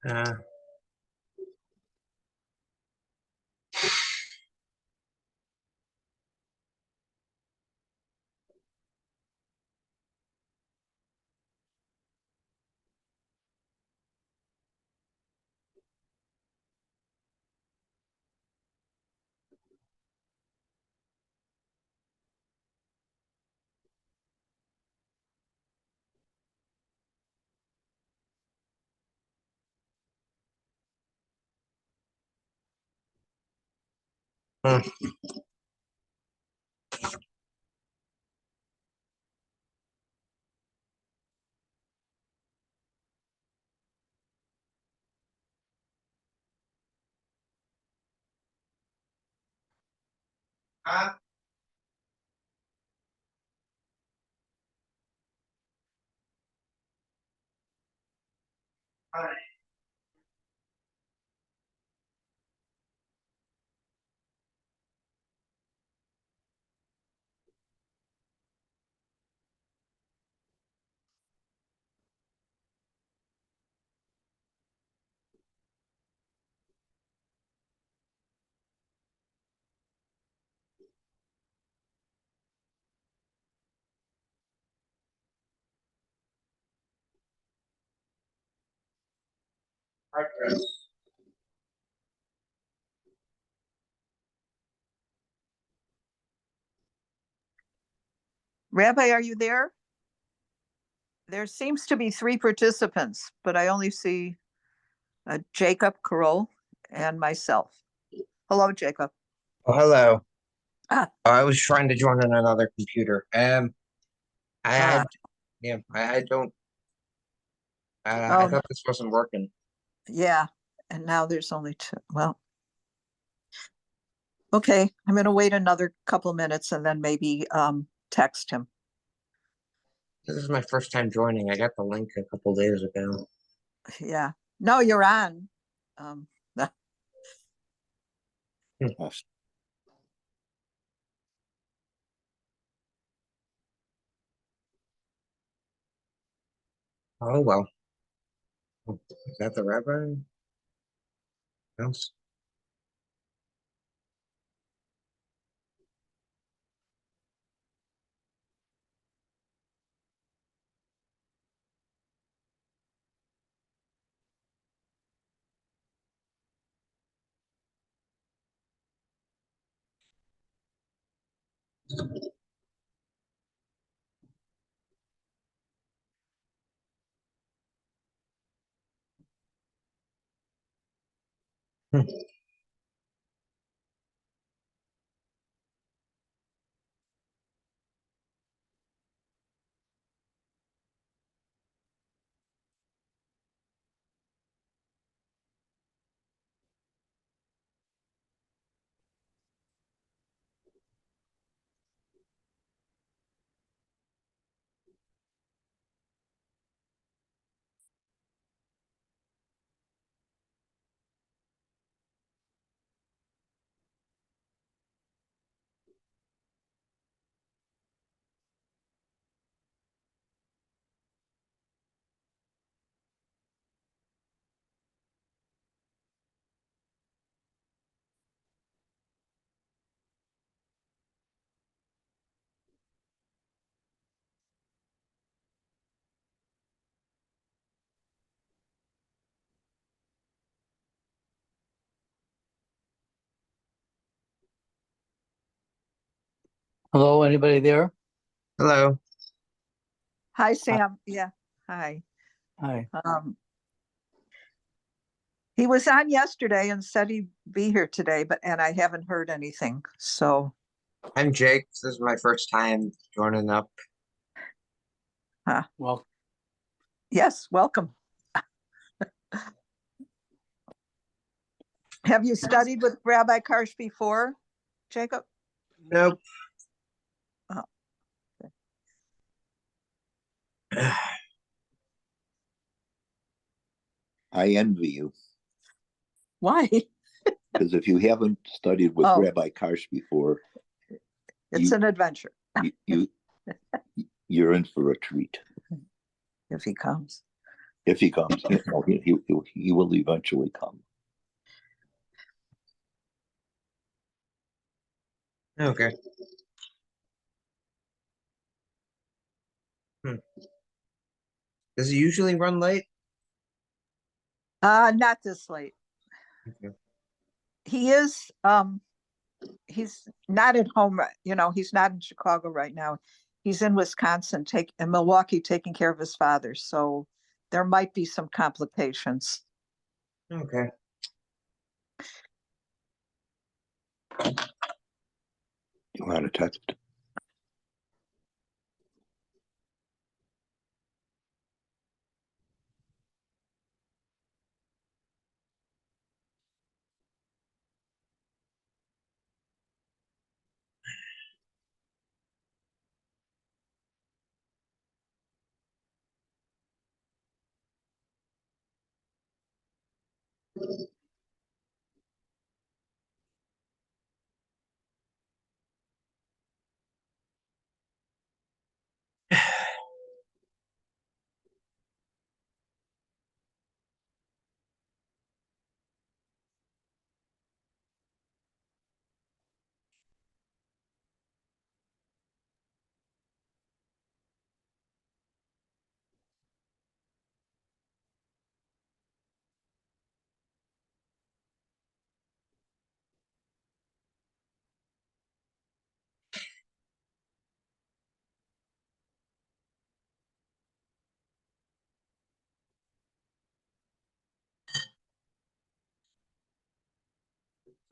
Uh, hmm. Rabbi, are you there? There seems to be 3 participants, but I only see Jacob Carroll and myself. Hello, Jacob. Oh, hello. Ah, I was trying to join on another computer. I had, yeah, I don't, I oh, thought this wasn't working. yeah. And now there's only 2. Well, okay. I'm going to wait another couple minutes and then maybe text him. This is my first time joining. I got the link a couple days ago. Yeah. No, you're on. Um, Oh, well. Is that the rabbi? Else? Hmm. Hello, anybody there? Hello. hi, Sam. Yeah. Hi. Hi. He was on yesterday and said he'd be here today, and I haven't heard anything. So, I'm Jake. This is my first time joining up. Well, yes, welcome. Have you studied with Rabbi Karsh before, Jacob? Nope. Oh. I envy you Why? because if you haven't studied with Oh. Rabbi Karsh before, It's an adventure you're in for a treat. if he comes. If he comes, he will eventually come. Okay. Does he usually run late? Not this late. Okay. He is, he's not at home, he's not in Chicago right now. He's in Wisconsin, in Milwaukee, taking care of his father. So there might be some complications. Okay. You want to text?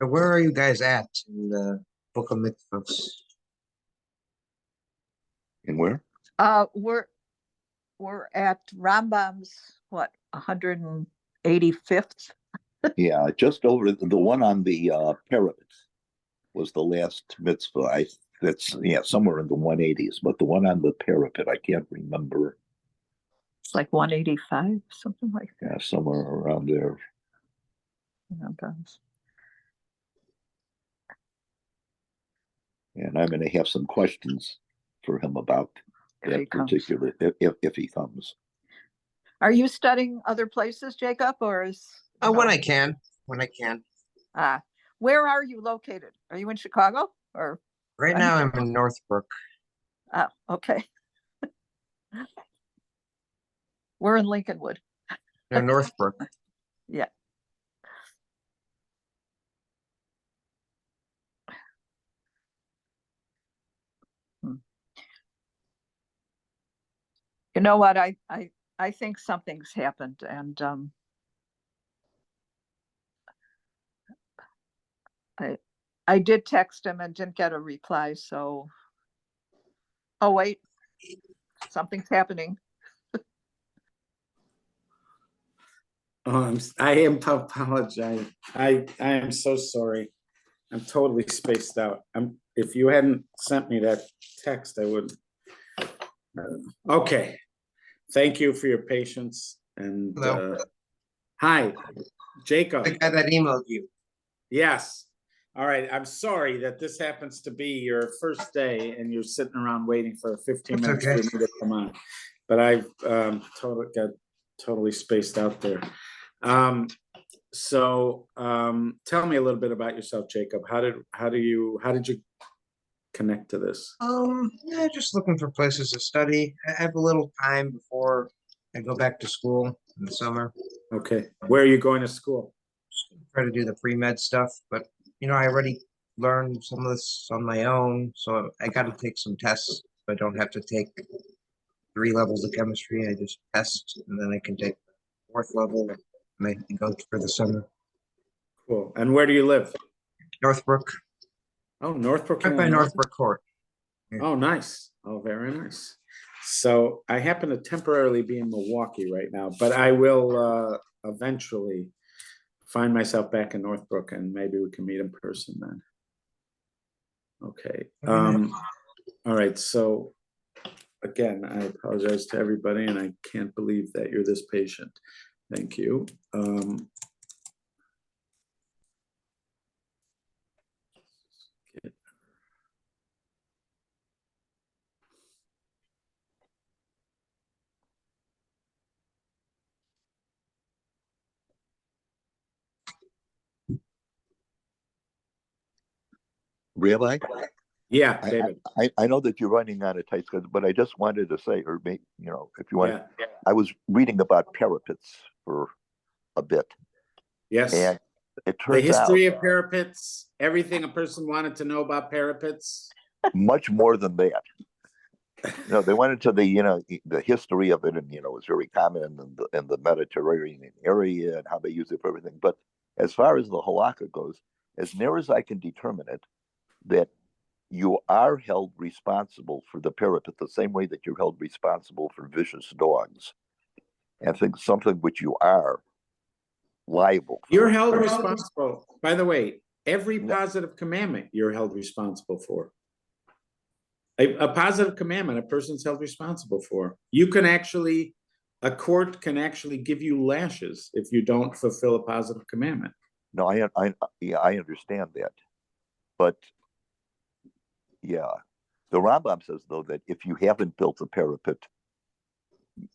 So where are you guys at in the Book of Mitzvot? And where? We're at Rambam's, what, 185th? Yeah, just over the one on the parapet was the last mitzvah. That's somewhere in the 180s, but the one on the parapet I can't remember. It's like 185, something like that. Yeah, somewhere around there. Rambam's. And I'm going to have some questions for him about If he that comes. particular if he comes. Are you studying other places, Jacob, or is? Oh, when no? I can. When I can. Where are you located? Are you in Chicago or? Right now I'm in Northbrook. Okay. We're in Lincolnwood. No, Northbrook. Yeah. You know what? I think something's happened, and I did text him and didn't get a reply. So, oh wait, something's happening. I apologize. I am so sorry. I'm totally spaced out. If you hadn't sent me that text, I would. Okay. Thank you for your patience. And Hello. hi, Jacob. The guy that emailed you. Yes. All right. I'm sorry that this happens to be your first day and you're sitting around waiting for 15 That's minutes okay. for me to come on. But I've totally spaced out there. So tell me a little bit about yourself, Jacob. How did you connect to this? Yeah, just looking for places to study. I have a little time before I go back to school in the summer. Okay. Where are you going to school? Try to do the pre-med stuff, but I already learned some of this on my own, so I got to take some tests. I don't have to take 3 levels of chemistry. I just test, and then I can take the 4th level and I can go for the summer. Cool. And where do you live? Northbrook, Oh, Northbrook, right by Illinois. Northbrook Court. Oh, nice. Oh, very nice. So I happen to temporarily be in Milwaukee right now, but I will eventually find myself back in Northbrook, and maybe we can meet in person then. Okay. All right. So again, I apologize to everybody, and I can't believe that you're this patient. Thank you. Rabbi, Yeah, I, David. I know that you're running on a tight schedule, but I just wanted to say, or maybe, if you want, Yeah. I was reading about parapets for a bit, Yes. and it The turns out history of parapets, everything a person wanted to know about parapets. much more than that. They went into the history of it, and it was very common in the Mediterranean area and how they use it for everything. But as far as the halakha goes, as near as I can determine it, that you are held responsible for the parapet the same way that you're held responsible for vicious dogs, and think something which you are liable for. You're held responsible. By the way, every No. positive commandment you're held responsible for. A positive commandment, a person's held responsible for. A court can actually give you lashes if you don't fulfill a positive commandment. No, I understand that, but yeah, the Rambam says though that if you haven't built a parapet,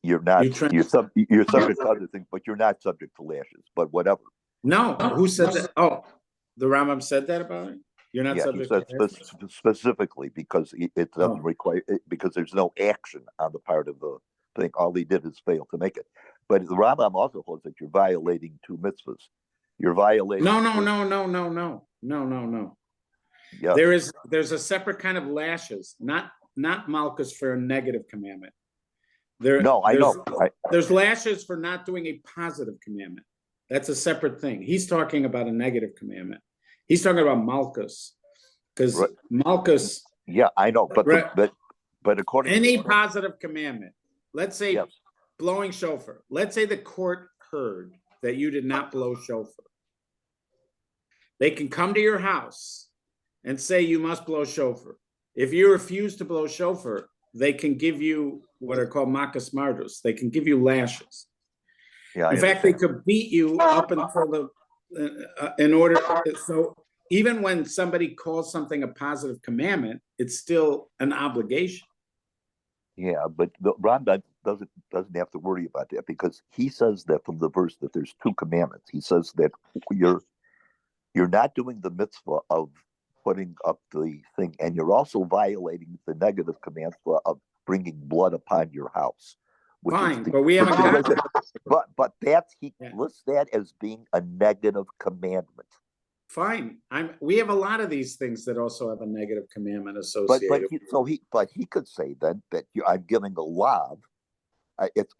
you're subject to other things, but you're not subject to lashes. But whatever. No, who said that? Oh, the Rambam said that about it? You're not Yeah, subject he to said lashes? specifically because it doesn't require because there's no action on the part of the thing. All he did is fail to make it. But the Rambam also holds that you're violating two mitzvahs. You're violating. No. Yes. There's a separate kind of lashes, not malchus for a negative commandment. There's lashes for not doing a positive commandment. That's a separate thing. He's talking about a negative commandment. He's talking about malchus, because malchus. Yeah, I know, but according any to positive commandment, let's say blowing shofar. Let's say the court heard that you did not blow shofar. They can come to your house and say you must blow shofar. If you refuse to blow shofar, they can give you what are called makas mardus. They can give you lashes. Yeah, in fact, they could beat you up until so even when somebody calls something a positive commandment, it's still an obligation. Yeah, but the Rambam doesn't have to worry about that because he says that from the verse that there's two commandments. He says that you're not doing the mitzvah of putting up the thing, and you're also violating the negative command of bringing blood upon your house. Fine, but we haven't got it. But he lists that as being a negative commandment. Fine, we have a lot of these things that also have a negative commandment associated. But he could say then that I'm giving a lav.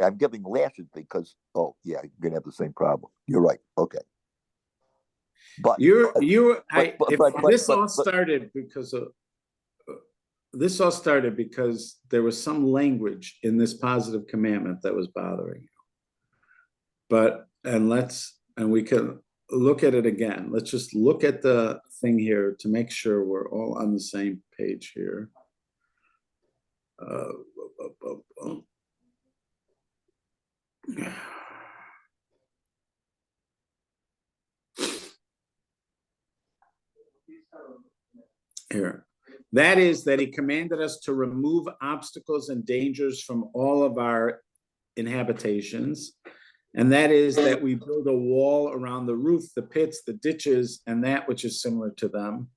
I'm giving lashes because you're gonna have the same problem. You're right. Okay. But this all started because there was some language in this positive commandment that was bothering you. And we can look at it again. Let's just look at the thing here to make sure we're all on the same page here. Here. That is that he commanded us to remove obstacles and dangers from all of our inhabitations. And that is that we build a wall around the roof, the pits, the ditches, and that which is similar to them,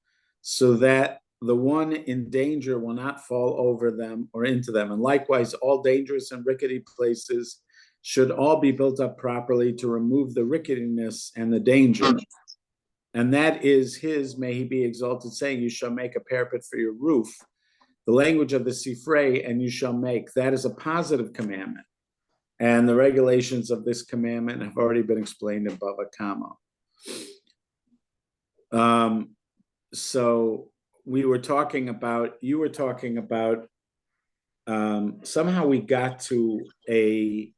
so that the one in danger will not fall over them or into them. And likewise, all dangerous and rickety places should all be built up properly to remove the ricketiness and the danger. And that is his, may he be exalted, saying, you shall make a parapet for your roof. The language of the Sifrei, and you shall make. That is a positive commandment. And the regulations of this commandment have already been explained in Bava Kama. So you were talking about, somehow we got to a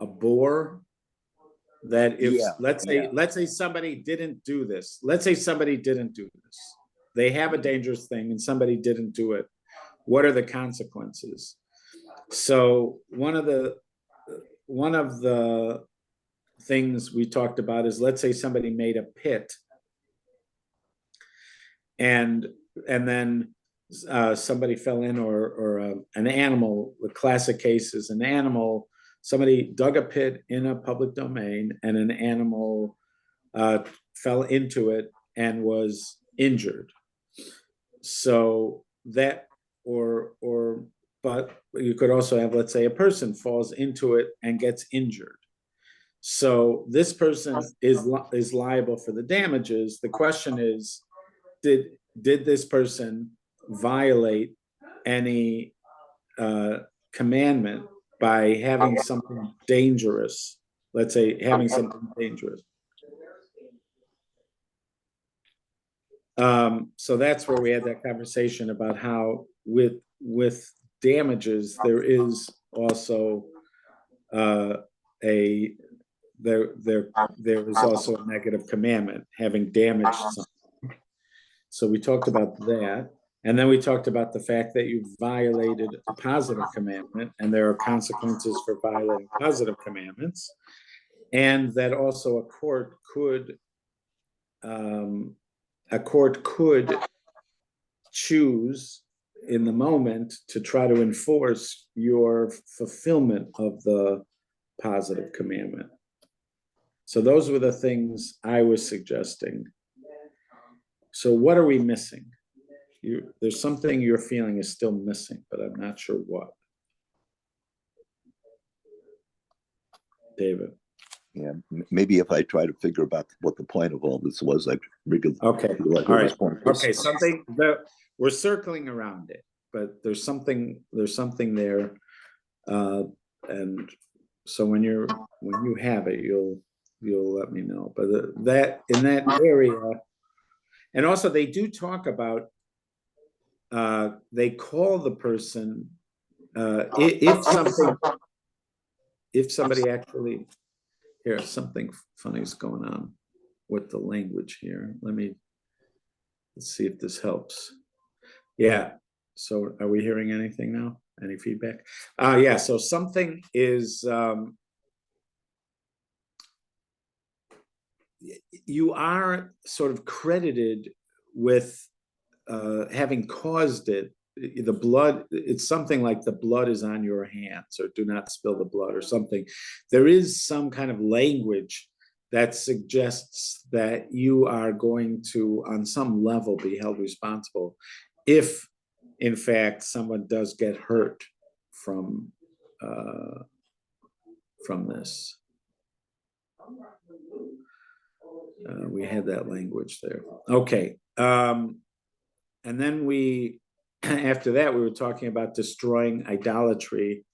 bore that if, let's say somebody didn't do this. They have a dangerous thing and somebody didn't do it. What are the consequences? So one of the things we talked about is, let's say somebody made a pit and then somebody fell in, or an animal. The classic case is an animal. Somebody dug a pit in a public domain and an animal fell into it and was injured. So that, but you could also have, let's say, a person falls into it and gets injured. So this person is liable for the damages. The question is, did this person violate any commandment by having something dangerous? Let's say having something dangerous. So that's where we had that conversation about how with damages there is also there is also a negative commandment, having damaged something. So we talked about that, and then we talked about the fact that you violated a positive commandment, and there are consequences for violating positive commandments, and that also a court could choose in the moment to try to enforce your fulfillment of the positive commandment. So those were the things I was suggesting. So what are we missing? There's something you're feeling is still missing, but I'm not sure what. David. Yeah, maybe if I try to figure out what the point of all this was, I really Okay. like All it was right. pointless. Okay. Something that we're circling around it, but there's something there. And so when you have it, you'll let me know. But that in that area, and also they do talk about, they call the person, if somebody actually, here, something funny is going on with the language here. Let's see if this helps. Yeah. So are we hearing anything now? Any feedback? Yeah. So something is, you are sort of credited with having caused it. The blood, it's something like the blood is on your hands, or do not spill the blood, or something. There is some kind of language that suggests that you are going to, on some level, be held responsible if, in fact, someone does get hurt from this. We had that language there. Okay. And then after that, we were talking about destroying idolatry.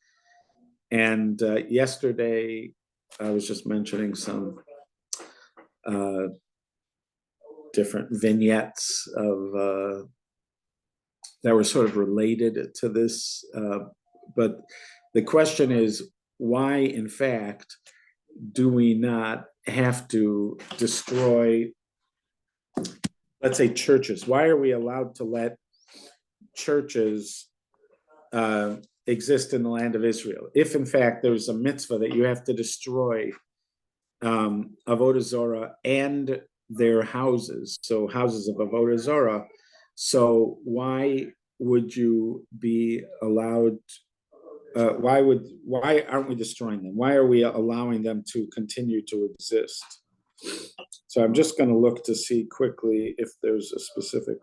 And yesterday, I was just mentioning some different vignettes of that were sort of related to this. But the question is, why, in fact, do we not have to destroy, let's say, churches? Why are we allowed to let churches exist in the land of Israel? If, in fact, there's a mitzvah that you have to destroy Avodah Zorah and their houses, so houses of Avodah Zorah, so why would you be allowed, why aren't we destroying them? Why are we allowing them to continue to exist? So I'm just going to look to see quickly if there's a specific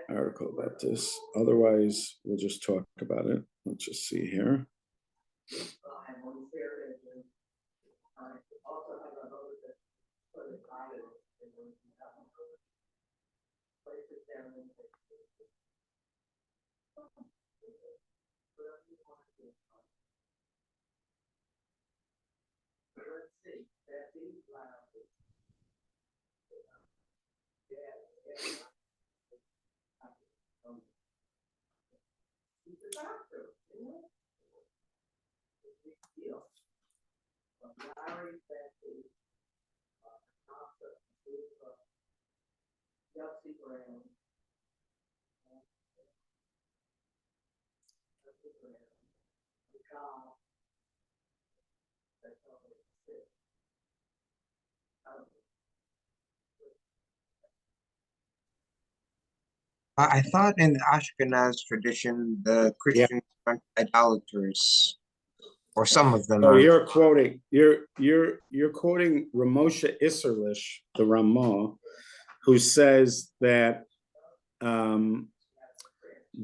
article about this. Otherwise, we'll just talk about it. Let's just see here. I thought in the Ashkenaz tradition, the Christians aren't idolaters. or some of them So are. you're quoting Ramosha Isserlish, the Ramah, who says that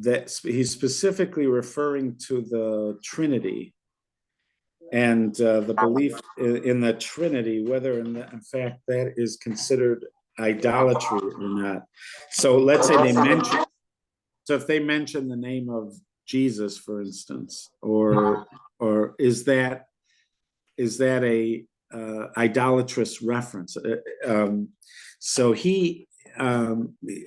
that he's specifically referring to the Trinity and the belief in the Trinity, whether in fact that is considered idolatry or not. So let's say they mention, so if they mention the name of Jesus, for instance, or is that a idolatrous reference? So he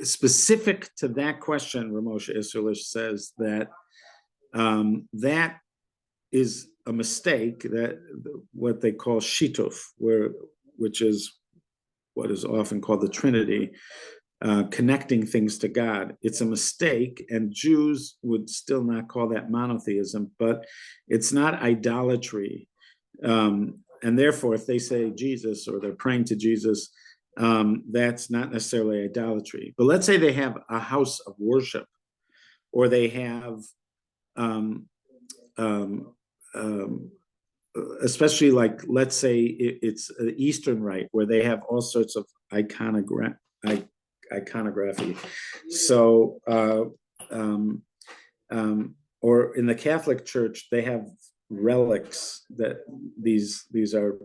specific to that question, Ramosha Isserlish says that that is a mistake, that what they call shituf, which is what is often called the Trinity, connecting things to God. It's a mistake, and Jews would still not call that monotheism, but it's not idolatry. And therefore, if they say Jesus or they're praying to Jesus, that's not necessarily idolatry. But let's say they have a house of worship, or they have especially like, let's say it's an Eastern rite where they have all sorts of iconography. So, or in the Catholic Church, they have relics that these are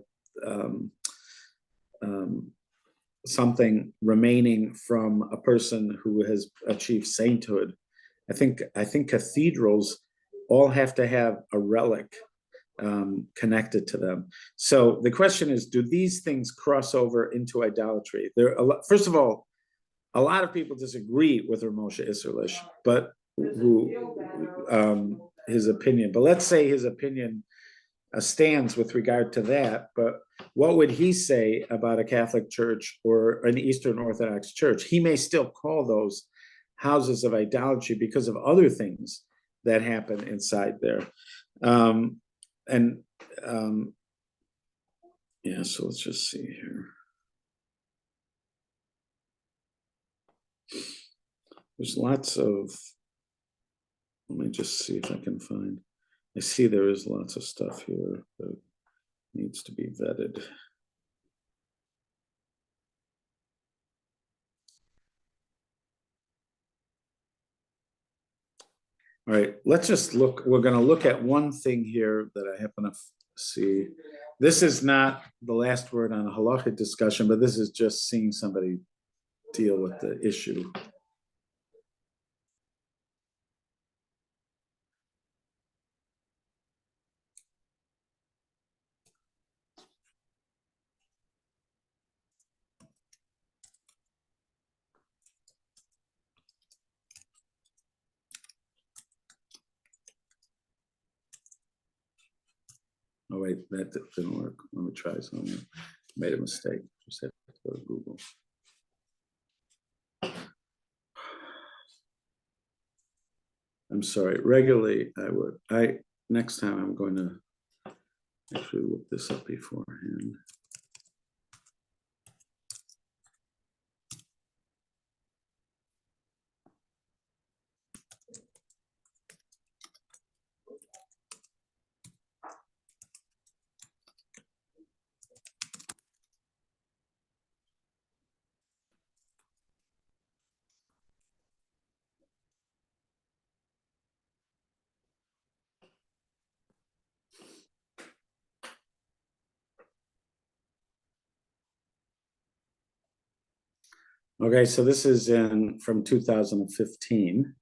something remaining from a person who has achieved sainthood. I think cathedrals all have to have a relic connected to them. So the question is, do these things cross over into idolatry? First of all, a lot of people disagree with Ramosha Isserlish, but his opinion. But let's say his opinion stands with regard to that. But what would he say about a Catholic church or an Eastern Orthodox church? He may still call those houses of idolatry because of other things that happen inside there. Yeah, so let's just see here. There's lots of, let me just see if I can find, I see there is lots of stuff here that needs to be vetted. All right, let's just look, we're gonna look at one thing here that I happen to see. This is not the last word on a halachic discussion, but this is just seeing somebody deal with the issue. Oh wait, that didn't work. Let me try something. Made a mistake. Just have to go to Google. I'm sorry. Regularly, next time I'm going to actually look this up beforehand. Okay, so this is from 2015.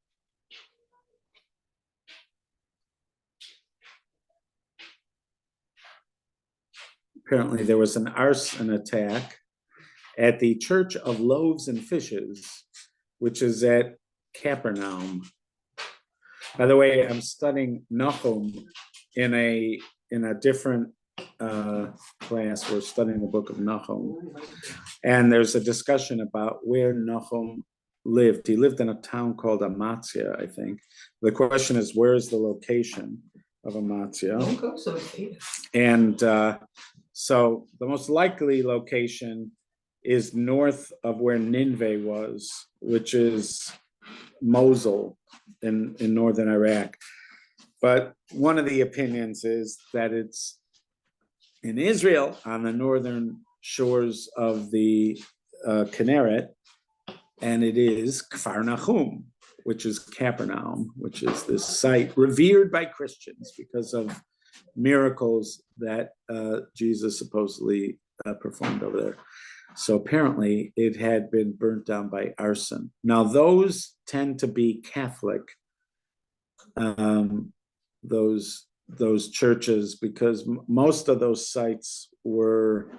Apparently there was an arson attack at the Church of Loaves and Fishes, which is at Capernaum. By the way, I'm studying Nahum in a different class. We're studying the book of Nahum, and there's a discussion about where Nahum lived. He lived in a town called Amatzia, I think. The question is, where is the location of Amatzia? And so the most likely location is north of where Nineveh was, which is Mosul in northern Iraq. But one of the opinions is that it's in Israel on the northern shores of the Kinneret, and it is Kfar Nahum, which is Capernaum, which is this site revered by Christians because of miracles that Jesus supposedly performed over there. So apparently it had been burnt down by arson. Now those tend to be Catholic, those churches, because most of those sites were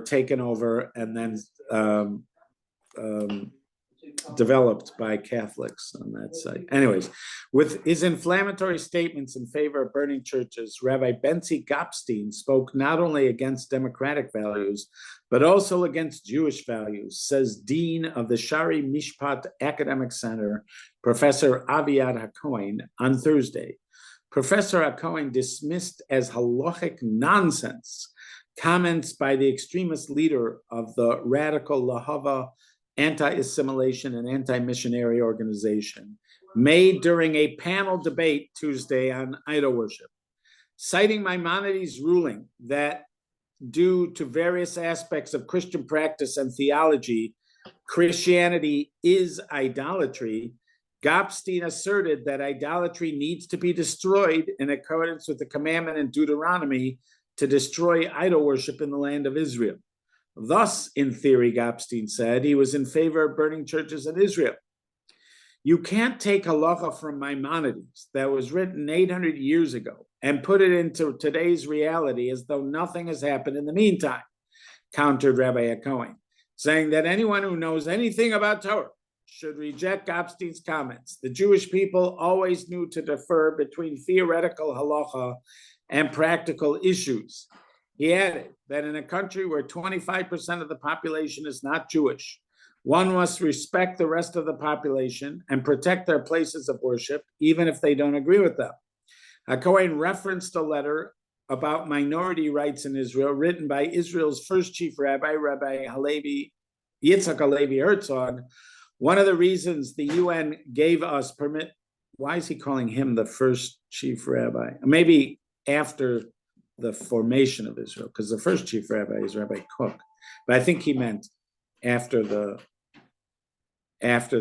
taken over and then developed by Catholics on that site. Anyways, with his inflammatory statements in favor of burning churches, Rabbi Bentzi Gopstein spoke not only against democratic values, but also against Jewish values, says Dean of the Shari Mishpat Academic Center, Professor Aviad HaKohen, on Thursday. Professor HaKohen dismissed as halachic nonsense comments by the extremist leader of the radical Lahava anti-assimilation and anti-missionary organization made during a panel debate Tuesday on idol worship, citing Maimonides' ruling that due to various aspects of Christian practice and theology, Christianity is idolatry. Gopstein asserted that idolatry needs to be destroyed in accordance with the commandment in Deuteronomy to destroy idol worship in the land of Israel. Thus, in theory, Gopstein said, he was in favor of burning churches in Israel. You can't take halacha from Maimonides that was written 800 years ago and put it into today's reality as though nothing has happened in the meantime, countered Rabbi HaKohen, saying that anyone who knows anything about Torah should reject Gopstein's comments. The Jewish people always knew to defer between theoretical halacha and practical issues. He added that in a country where 25% of the population is not Jewish, one must respect the rest of the population and protect their places of worship, even if they don't agree with them. HaKohen referenced a letter about minority rights in Israel written by Israel's first chief rabbi, Rabbi Yitzhak Halevi Herzog. One of the reasons the UN gave us permit, why is he calling him the first chief rabbi? Maybe after the formation of Israel, because the first chief rabbi is Rabbi Kook, but I think he meant after the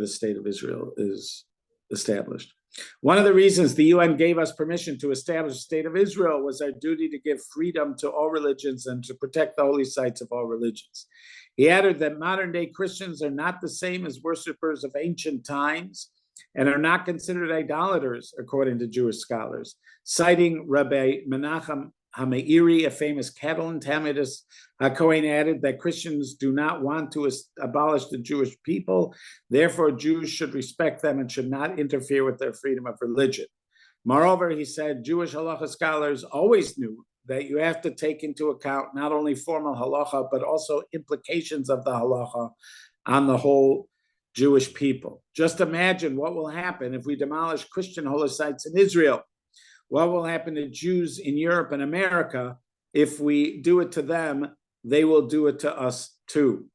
state of Israel is established. One of the reasons the UN gave us permission to establish the state of Israel was our duty to give freedom to all religions and to protect the holy sites of all religions. He added that modern day Christians are not the same as worshippers of ancient times and are not considered idolaters, according to Jewish scholars. Citing Rabbi Menachem Hameiri, a famous Catalan Talmudist, HaKohen added that Christians do not want to abolish the Jewish people. Therefore, Jews should respect them and should not interfere with their freedom of religion. Moreover, he said, Jewish halacha scholars always knew that you have to take into account not only formal halacha, but also implications of the halacha on the whole Jewish people. Just imagine what will happen if we demolish Christian holy sites in Israel. What will happen to Jews in Europe and America? If we do it to them, they will do it to us too.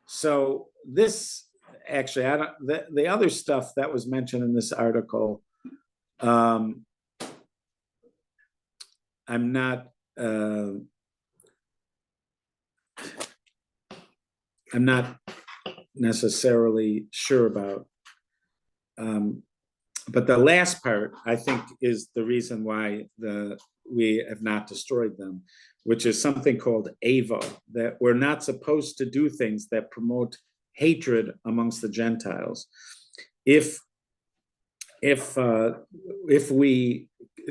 So this, actually, the other stuff that was mentioned in this article, I'm not necessarily sure about. But the last part, I think, is the reason why we have not destroyed them, which is something called AVO, that we're not supposed to do things that promote hatred amongst the Gentiles. If we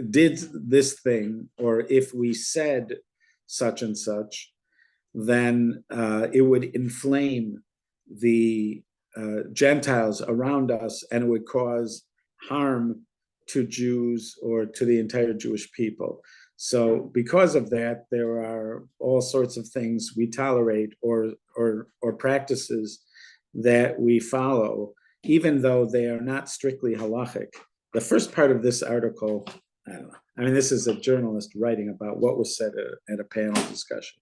did this thing, or if we said such and such, then it would inflame the Gentiles around us, and it would cause harm to Jews or to the entire Jewish people. So because of that, there are all sorts of things we tolerate or practices that we follow, even though they are not strictly halachic. The first part of this article, I don't know. I mean, this is a journalist writing about what was said at a panel discussion.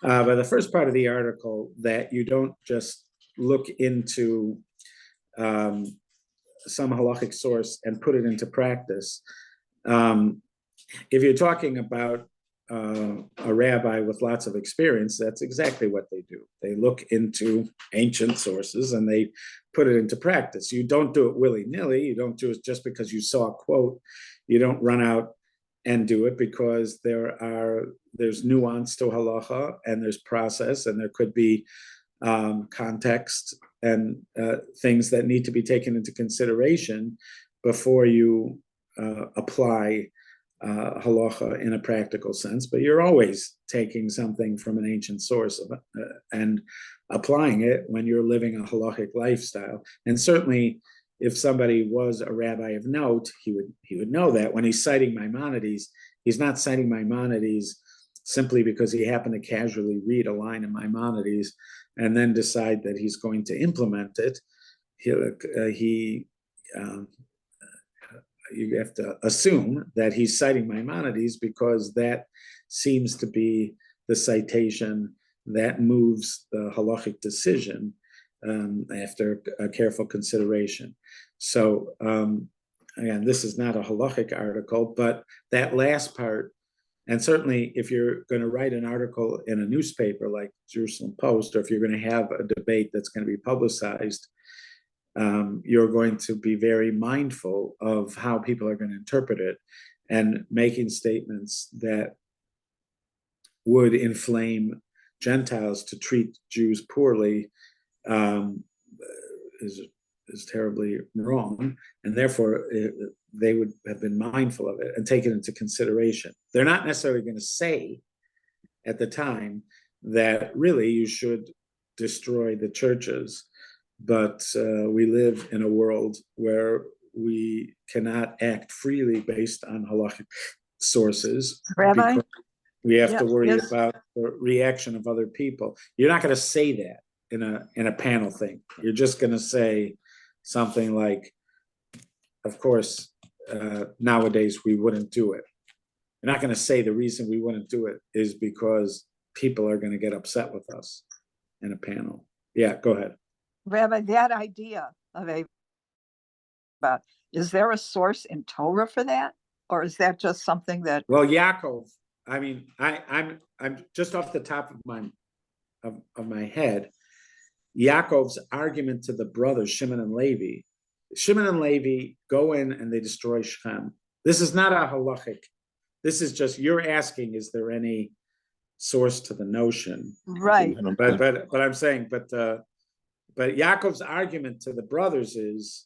But the first part of the article, that you don't just look into some halachic source and put it into practice. If you're talking about a rabbi with lots of experience, that's exactly what they do. They look into ancient sources and they put it into practice. You don't do it willy-nilly. You don't do it just because you saw a quote. You don't run out and do it, because there's nuance to halacha, and there's process, and there could be context and things that need to be taken into consideration before you apply halacha in a practical sense. But you're always taking something from an ancient source and applying it when you're living a halachic lifestyle. And certainly, if somebody was a rabbi of note, he would know that when he's citing Maimonides, he's not citing Maimonides simply because he happened to casually read a line in Maimonides and then decide that he's going to implement it. You have to assume that he's citing Maimonides because that seems to be the citation that moves the halachic decision after a careful consideration. So again, this is not a halachic article, but that last part, and certainly if you're going to write an article in a newspaper like Jerusalem Post, or if you're going to have a debate that's going to be publicized, you're going to be very mindful of how people are going to interpret it, and making statements that would inflame Gentiles to treat Jews poorly is terribly wrong, and therefore they would have been mindful of it and take it into consideration. They're not necessarily going to say at the time that really you should destroy the churches, but we live in a world where we cannot act freely based on halachic sources. Rabbi? We have to Yeah, worry yes. about the reaction of other people. You're not going to say that in a panel thing. You're just going to say something like, of course, nowadays we wouldn't do it. You're not going to say the reason we wouldn't do it is because people are going to get upset with us in a panel. Yeah, go ahead. Rabbi, that idea of but is there a source in Torah for that? Or is that just something that, Well, Yaakov, I mean, I'm just off the top of my head, Yaakov's argument to the brothers, Shimon and Levi. Shimon and Levi go in and they destroy Shechem. This is not a halachic. This is just, you're asking, is there any source to the notion? right, But I'm saying, but Yaakov's argument to the brothers is,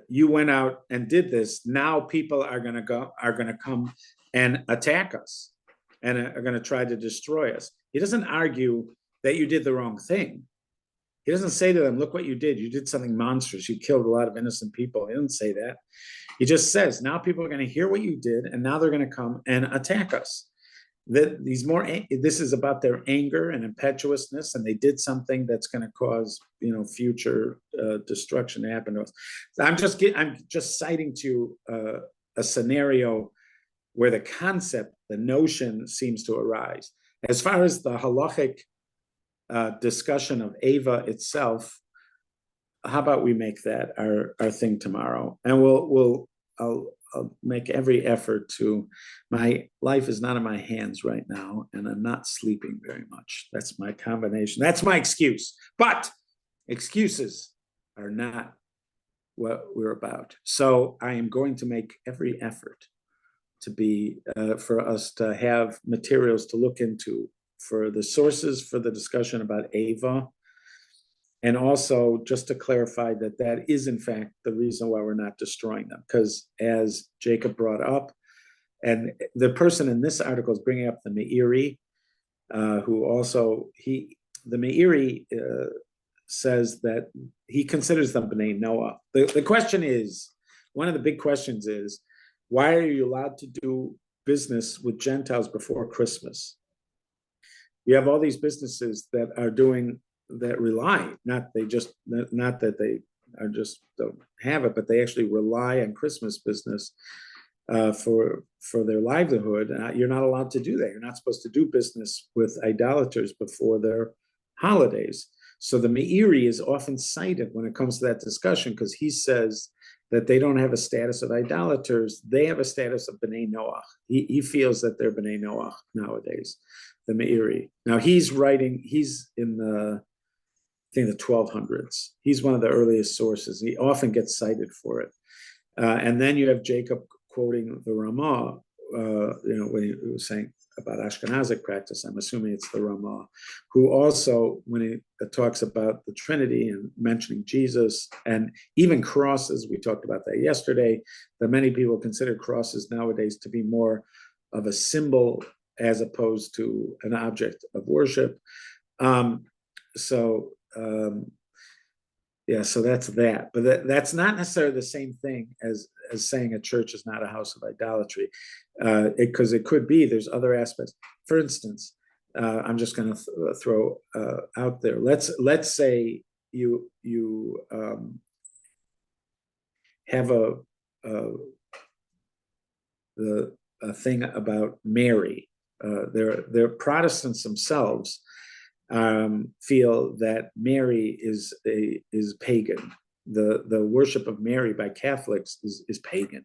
you went out and did this. Now people are going to come and attack us and are going to try to destroy us. He doesn't argue that you did the wrong thing. He doesn't say to them, look what you did. You did something monstrous. You killed a lot of innocent people. He doesn't say that. He just says, now people are going to hear what you did, and now they're going to come and attack us. This is about their anger and impetuousness, and they did something that's going to cause, future destruction to happen to us. I'm just citing to you a scenario where the concept, the notion seems to arise. As far as the halachic discussion of Ava itself, how about we make that our thing tomorrow, and I'll make every effort to. My life is not in my hands right now, and I'm not sleeping very much. That's my combination. That's my excuse. But excuses are not what we're about. So I am going to make every effort to be for us to have materials to look into for the sources for the discussion about Ava. And also just to clarify that is in fact the reason why we're not destroying them. Because as Jacob brought up, and the person in this article is bringing up the Meiri, who also, the Meiri says that he considers them B'nai Noah. The question is, one of the big questions is, why are you allowed to do business with Gentiles before Christmas? You have all these businesses that are doing, that rely, not that they are just don't have it, but they actually rely on Christmas business for their livelihood. You're not allowed to do that. You're not supposed to do business with idolaters before their holidays. So the Meiri is often cited when it comes to that discussion, because he says that they don't have a status of idolaters. They have a status of B'nai Noach. He feels that they're B'nai Noach nowadays, the Meiri. Now he's in the, I think, the 1200s. He's one of the earliest sources. He often gets cited for it. And then you have Jacob quoting the Ramah, when he was saying about Ashkenazic practice, I'm assuming it's the Ramah, who also, when he talks about the Trinity and mentioning Jesus and even crosses, we talked about that yesterday, that many people consider crosses nowadays to be more of a symbol as opposed to an object of worship. So that's that. But that's not necessarily the same thing as saying a church is not a house of idolatry, because it could be. There's other aspects. For instance, I'm just going to throw out there. Let's say you have a thing about Mary. They're Protestants themselves. Feel that Mary is pagan. The worship of Mary by Catholics is pagan.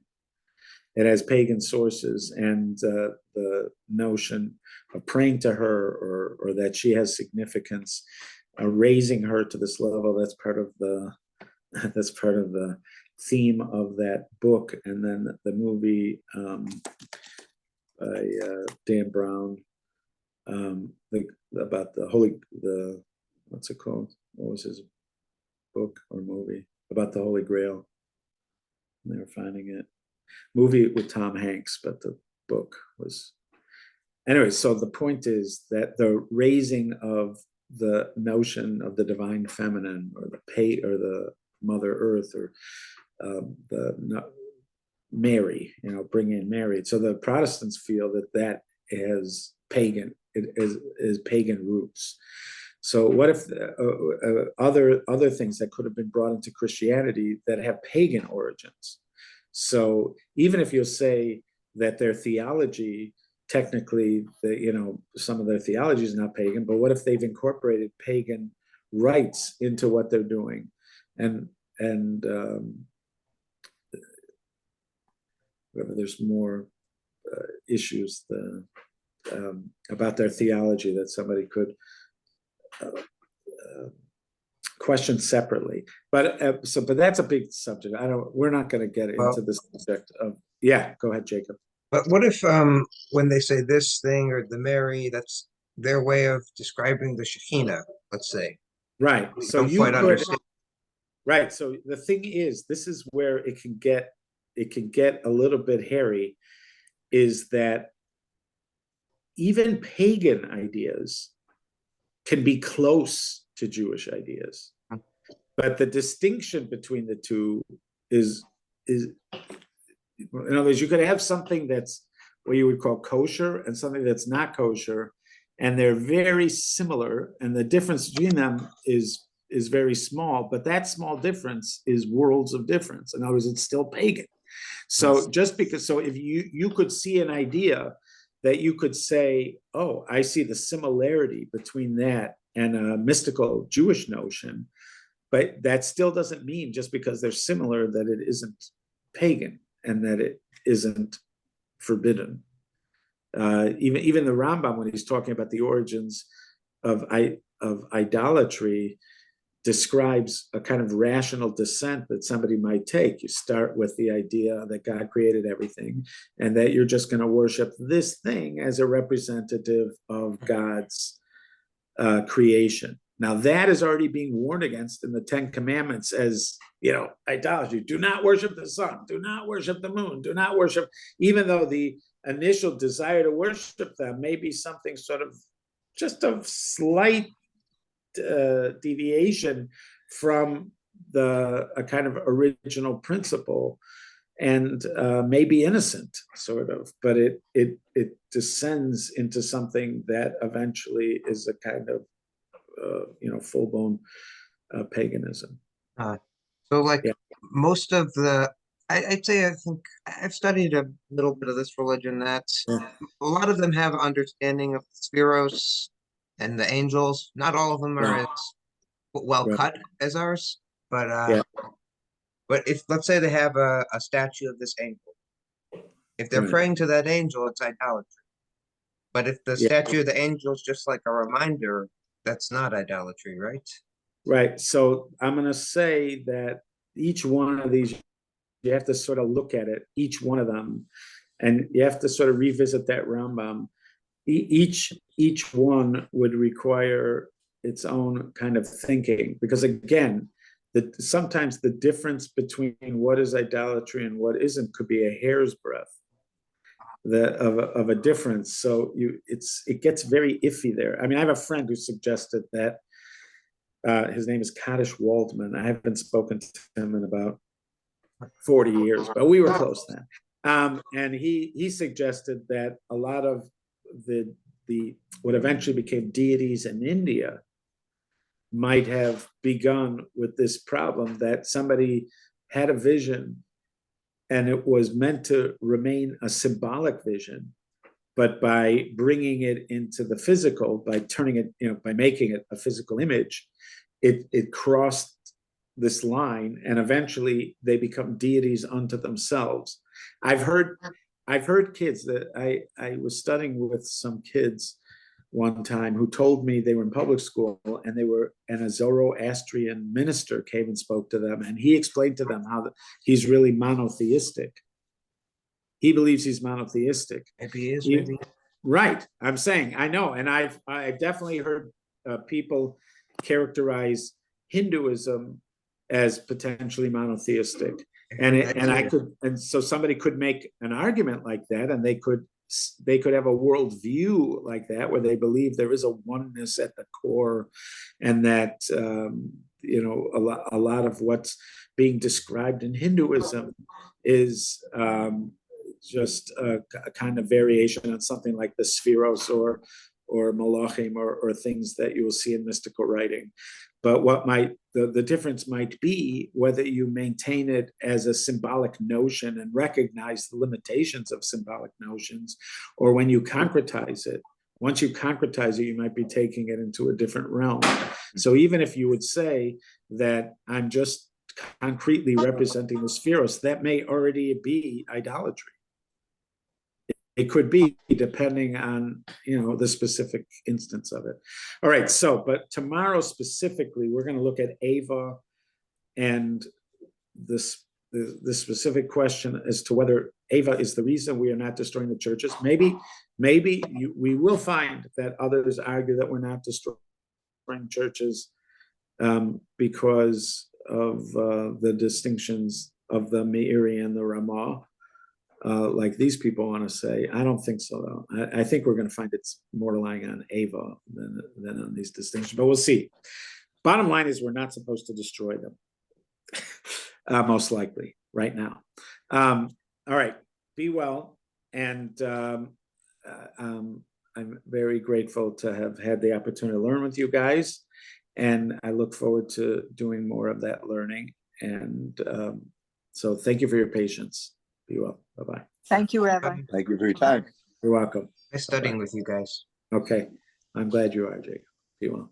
It has pagan sources, and the notion of praying to her or that she has significance, raising her to this level. That's part of the theme of that book. And then the movie by Dan Brown. About what's it called? What was his book or movie about the Holy Grail? They were finding it. Movie with Tom Hanks, but the book was. Anyway, so the point is that the raising of the notion of the divine feminine, or the Mother Earth, or Mary, bring in Mary. So the Protestants feel that is pagan. It is pagan roots. So what if other things that could have been brought into Christianity that have pagan origins? So even if you'll say that their theology, technically, some of their theology is not pagan, but what if they've incorporated pagan rites into what they're doing, and whether there's more issues about their theology that somebody could question separately, but that's a big subject. We're not going to get into the subject of. Yeah, go ahead, Jacob. But what if when they say this thing or the Mary, that's their way of describing the Shekhinah, let's say. Right. We So don't quite understand. Right. So the thing is, this is where it can get a little bit hairy, is that even pagan ideas can be close to Jewish ideas. But the distinction between the two is, in other words, you could have something that's what you would call kosher and something that's not kosher, and they're very similar, and the difference between them is very small, but that small difference is worlds of difference. In other words, it's still pagan. So if you could see an idea that you could say, oh, I see the similarity between that and a mystical Jewish notion, but that still doesn't mean, just because they're similar, that it isn't pagan and that it isn't forbidden. Even the Rambam, when he's talking about the origins of idolatry, describes a kind of rational descent that somebody might take. You start with the idea that God created everything and that you're just going to worship this thing as a representative of God's creation. Now that is already being warned against in the 10 Commandments as, idolatry. Do not worship the sun. Do not worship the moon. Do not worship, even though the initial desire to worship them may be something sort of just a slight deviation from a kind of original principle, and may be innocent, sort of, but it descends into something that eventually is a kind of full-blown paganism. So most of I'd say, I think I've studied a little bit of this religion. That's a lot of them have understanding of the spheros and the angels. Not all of them are as well Right. cut as ours, but Yeah. but if let's say they have a statue of this angel, if they're Right. praying to that angel, it's idolatry. But if the Yeah. statue of the angel is just like a reminder, that's not idolatry, right? Right. So I'm going to say that each one of these, you have to sort of look at it, each one of them, and you have to sort of revisit that Rambam. Each one would require its own kind of thinking, because again, sometimes the difference between what is idolatry and what isn't could be a hair's breadth of a difference. So it gets very iffy there. I mean, I have a friend who suggested that his name is Kaddish Waldman. I haven't spoken to him in about 40 years, but we were close then. And he suggested that a lot of the what eventually became deities in India might have begun with this problem that somebody had a vision and it was meant to remain a symbolic vision, but by bringing it into the physical, by turning it, by making it a physical image, it crossed this line, and eventually they become deities unto themselves. I've heard kids that I was studying with some kids one time who told me they were in public school and a Zoroastrian minister came and spoke to them, and he explained to them how he's really monotheistic. He believes he's monotheistic. Maybe he is, maybe. Right. I'm saying, I know. And I've definitely heard people characterize Hinduism as potentially monotheistic. And so somebody could make an argument like that, and they could have a worldview like that, where they believe there is a oneness at the core, and that, a lot of what's being described in Hinduism is just a kind of variation on something like the spheros or malachim or things that you will see in mystical writing. But what the difference might be whether you maintain it as a symbolic notion and recognize the limitations of symbolic notions, or when you concretize it. Once you concretize it, you might be taking it into a different realm. So even if you would say that I'm just concretely representing the spheros, that may already be idolatry. It could be, depending on, the specific instance of it. All right. So, but tomorrow specifically, we're going to look at Ava and the specific question as to whether Ava is the reason we are not destroying the churches. Maybe we will find that others argue that we're not destroying churches because of the distinctions of the Meiri and the Ramah. Like these people want to say. I don't think so, though. I think we're going to find it's more relying on Ava than on these distinctions, but we'll see. Bottom line is we're not supposed to destroy them, most likely, right now. All right, be well, and I'm very grateful to have had the opportunity to learn with you guys, and I look forward to doing more of that learning, and so thank you for your patience. Be well. Bye-bye. Thank you, Rabbi. Thank you for your time. You're welcome. Nice studying with you guys. Okay. I'm glad you are, Jake. Be well.